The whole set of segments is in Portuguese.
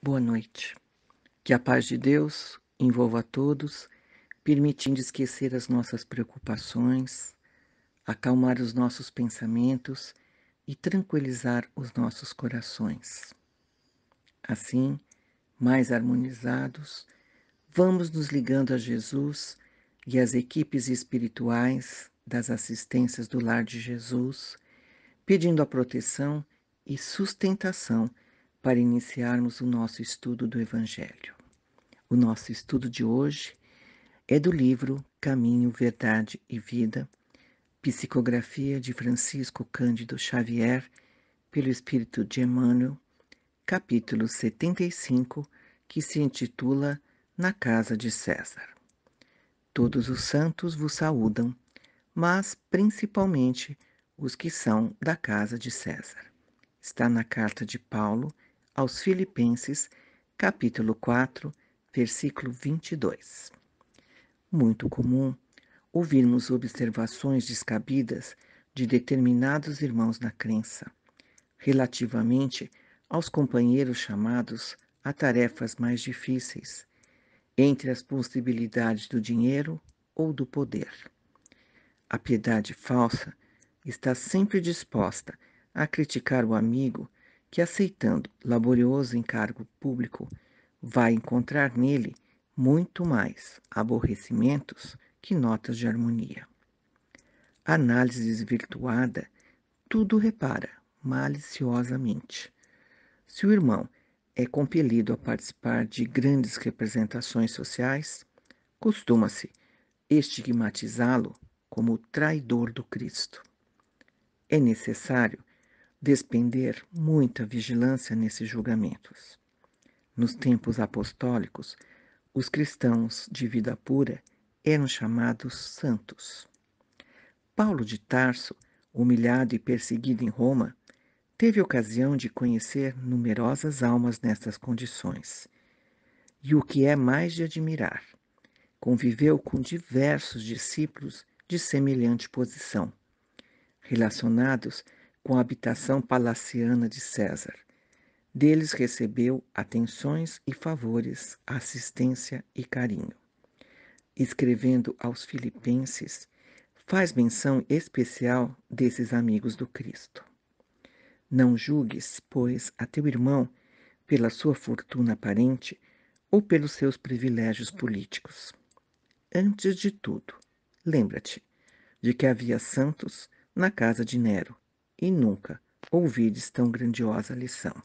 Boa noite. Que a paz de Deus envolva a todos, permitindo esquecer as nossas preocupações, acalmar os nossos pensamentos e tranquilizar os nossos corações. Assim, mais harmonizados, vamos nos ligando a Jesus e às equipes espirituais das assistências do Lar de Jesus, pedindo a proteção e sustentação para iniciarmos o nosso estudo do Evangelho. O nosso estudo de hoje é do livro Caminho, Verdade e Vida, psicografia de Francisco Cândido Xavier, pelo Espírito de Emmanuel, capítulo 75, que se intitula Na Casa de César. Todos os santos vos saúdam, mas principalmente os que são da casa de César. Está na carta de Paulo aos Filipenses, capítulo 4, versículo 22. Muito comum ouvirmos observações descabidas de determinados irmãos na crença, relativamente aos companheiros chamados a tarefas mais difíceis, entre as possibilidades do dinheiro ou do poder. A piedade falsa está sempre disposta a criticar o amigo que, aceitando laborioso encargo público, vai encontrar nele muito mais aborrecimentos que notas de harmonia. A análise desvirtuada tudo repara maliciosamente. Se o irmão é compelido a participar de grandes representações sociais, costuma-se estigmatizá-lo como o traidor do Cristo. É necessário despender muita vigilância nesses julgamentos. Nos tempos apostólicos, os cristãos de vida pura eram chamados santos. Paulo de Tarso, humilhado e perseguido em Roma, teve ocasião de conhecer numerosas almas nestas condições. E o que é mais de admirar, conviveu com diversos discípulos de semelhante posição, relacionados com a habitação palaciana de César. Deles recebeu atenções e favores, assistência e carinho. Escrevendo aos Filipenses, faz menção especial desses amigos do Cristo. Não julgues, pois, a teu irmão pela sua fortuna aparente ou pelos seus privilégios políticos. Antes de tudo, lembra-te de que havia santos na casa de Nero e nunca ouvides tão grandiosa lição.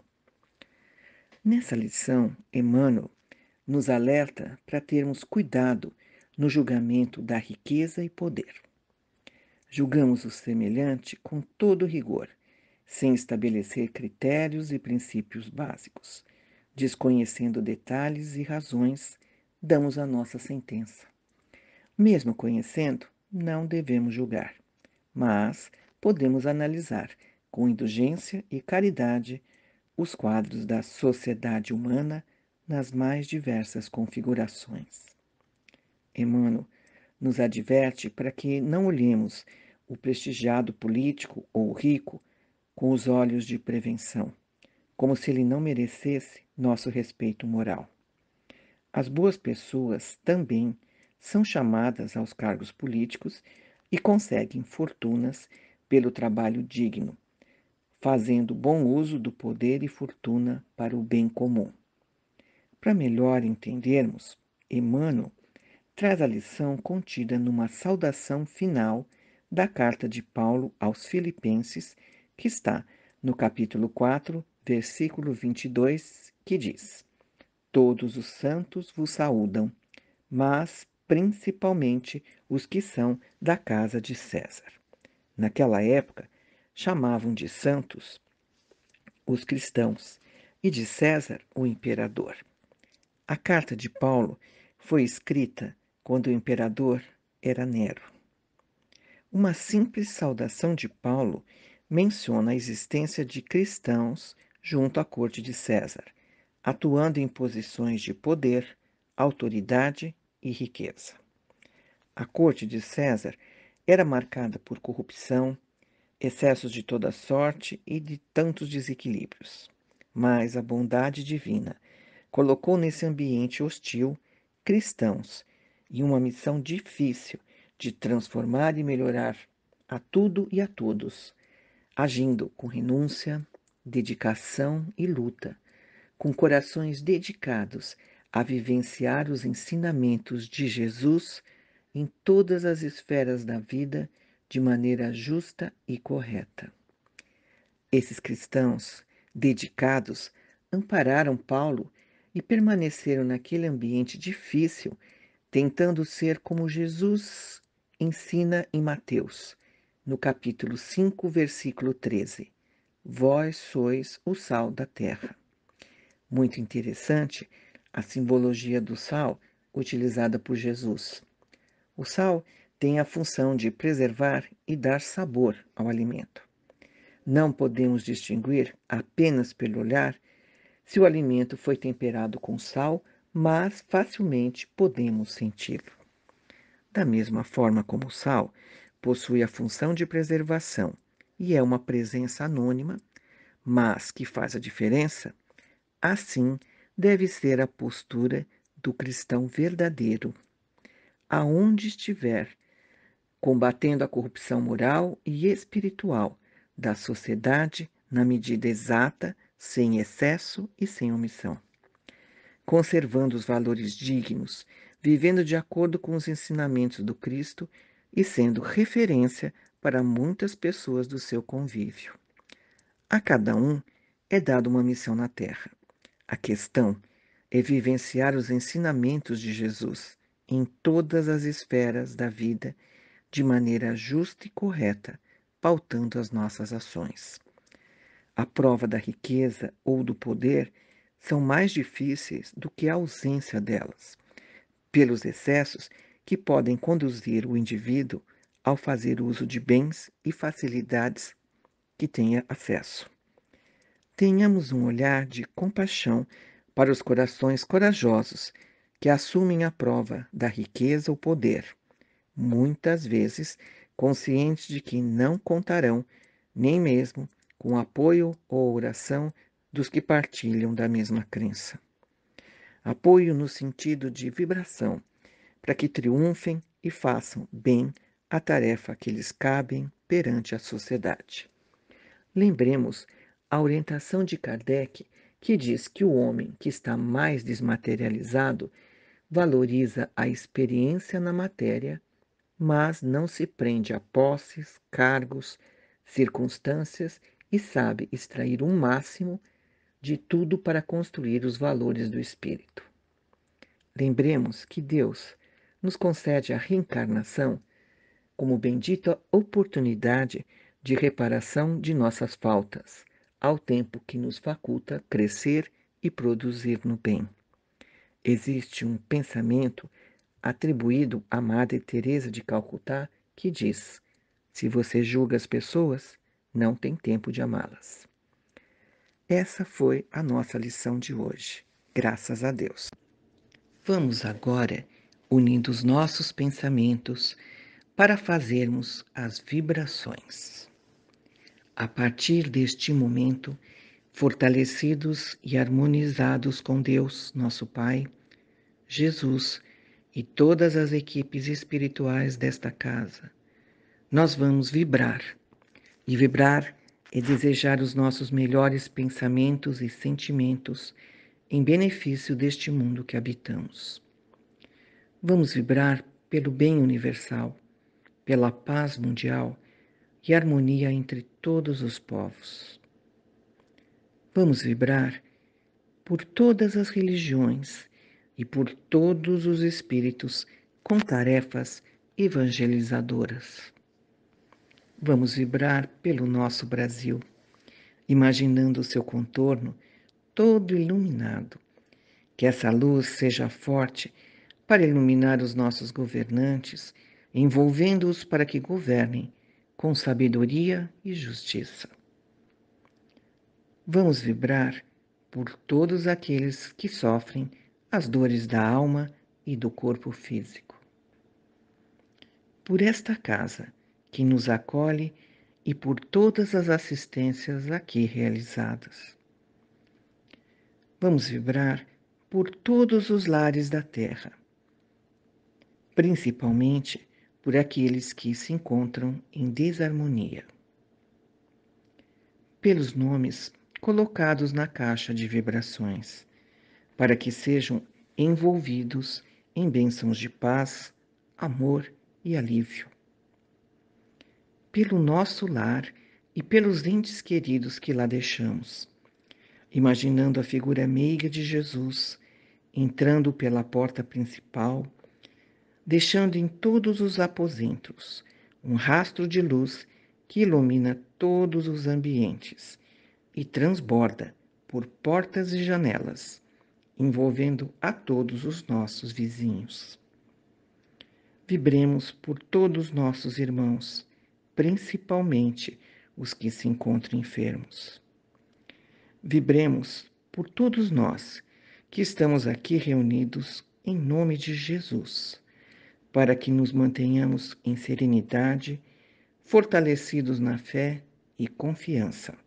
Nessa lição, Emmanuel nos alerta para termos cuidado no julgamento da riqueza e poder. Julgamos o semelhante com todo rigor, sem estabelecer critérios e princípios básicos. Desconhecendo detalhes e razões, damos a nossa sentença. Mesmo conhecendo, não devemos julgar, mas podemos analisar com indulgência e caridade os quadros da sociedade humana nas mais diversas configurações. Emmanuel nos adverte para que não olhemos o prestigiado político ou rico com os olhos de prevenção, como se ele não merecesse nosso respeito moral. As boas pessoas também são chamadas aos cargos políticos e conseguem fortunas pelo trabalho digno, fazendo bom uso do poder e fortuna para o bem comum. Para melhor entendermos, Emmanuel traz a lição contida numa saudação final da carta de Paulo aos Filipenses, que está no capítulo 4, versículo 22, que diz: Todos os santos vos saúdam, mas principalmente os que são da casa de César. Naquela época, chamavam de santos os cristãos e de César o imperador. A carta de Paulo foi escrita quando o imperador era Nero. Uma simples saudação de Paulo menciona a existência de cristãos junto à corte de César, atuando em posições de poder, autoridade e riqueza. A corte de César era marcada por corrupção, excessos de toda sorte e de tantos desequilíbrios. Mas a bondade divina, colocou nesse ambiente hostil cristãos em uma missão difícil de transformar e melhorar a tudo e a todos, agindo com renúncia, dedicação e luta, com corações dedicados a vivenciar os ensinamentos de Jesus em todas as esferas da vida de maneira justa e correta. Esses cristãos dedicados ampararam Paulo e permaneceram naquele ambiente difícil, tentando ser como Jesus ensina em Mateus, no capítulo 5, versículo 13. Vós sois o sal da terra. Muito interessante a simbologia do sal utilizada por Jesus. O sal tem a função de preservar e dar sabor ao alimento. Não podemos distinguir apenas pelo olhar se o alimento foi temperado com sal, mas facilmente podemos senti-lo. Da mesma forma como o sal possui a função de preservação e é uma presença anônima, mas que faz a diferença, assim deve ser a postura do cristão verdadeiro, aonde estiver, combatendo a corrupção moral e espiritual da sociedade na medida exata, sem excesso e sem omissão, conservando os valores dignos, vivendo de acordo com os ensinamentos do Cristo e sendo referência para muitas pessoas do seu convívio. A cada um é dada uma missão na Terra. A questão é vivenciar os ensinamentos de Jesus em todas as esferas da vida de maneira justa e correta, pautando as nossas ações. A prova da riqueza ou do poder são mais difíceis do que a ausência delas, pelos excessos que podem conduzir o indivíduo ao fazer uso de bens e facilidades que tenha acesso. Tenhamos um olhar de compaixão para os corações corajosos que assumem a prova da riqueza ou poder, muitas vezes conscientes de que não contarão nem mesmo com apoio ou oração dos que partilham da mesma crença. Apoio no sentido de vibração, para que triunfem e façam bem a tarefa que lhes cabem perante a sociedade. Lembremos a orientação de Kardec, que diz que o homem que está mais desmaterializado valoriza a experiência na matéria, mas não se prende a posses, cargos, circunstâncias e sabe extrair um máximo de tudo para construir os valores do espírito. Lembremos que Deus nos concede a reencarnação como bendita oportunidade de reparação de nossas faltas, ao tempo que nos faculta crescer e produzir no bem. Existe um pensamento atribuído a Madre Teresa de Calcutá que diz: se você julga as pessoas, não tem tempo de amá-las. Essa foi a nossa lição de hoje, graças a Deus. Vamos agora, unindo os nossos pensamentos, para fazermos as vibrações. A partir deste momento, fortalecidos e harmonizados com Deus, nosso Pai, Jesus e todas as equipes espirituais desta casa, nós vamos vibrar. E vibrar é desejar os nossos melhores pensamentos e sentimentos em benefício deste mundo que habitamos. Vamos vibrar pelo bem universal, pela paz mundial e harmonia entre todos os povos. Vamos vibrar por todas as religiões e por todos os espíritos com tarefas evangelizadoras. Vamos vibrar pelo nosso Brasil, imaginando o seu contorno todo iluminado. Que essa luz seja forte para iluminar os nossos governantes, envolvendo-os para que governem com sabedoria e justiça. Vamos vibrar por todos aqueles que sofrem as dores da alma e do corpo físico. Por esta casa que nos acolhe e por todas as assistências aqui realizadas. Vamos vibrar por todos os lares da terra, principalmente por aqueles que se encontram em desarmonia. Pelos nomes colocados na caixa de vibrações, para que sejam envolvidos em bênçãos de paz, amor e alívio. Pelo nosso lar e pelos entes queridos que lá deixamos, imaginando a figura meiga de Jesus entrando pela porta principal, deixando em todos os aposentos um rastro de luz que ilumina todos os ambientes e transborda por portas e janelas, envolvendo a todos os nossos vizinhos. Vibremos por todos nossos irmãos, principalmente os que se encontram enfermos. Vibremos por todos nós que estamos aqui reunidos em nome de Jesus, para que nos mantenhamos em serenidade, fortalecidos na fé e confiança.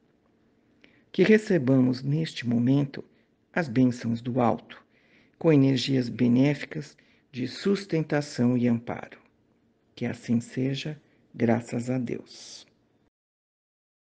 Que recebamos neste momento as bênçãos do alto, com energias benéficas de sustentação e amparo. Que assim seja, graças a Deus.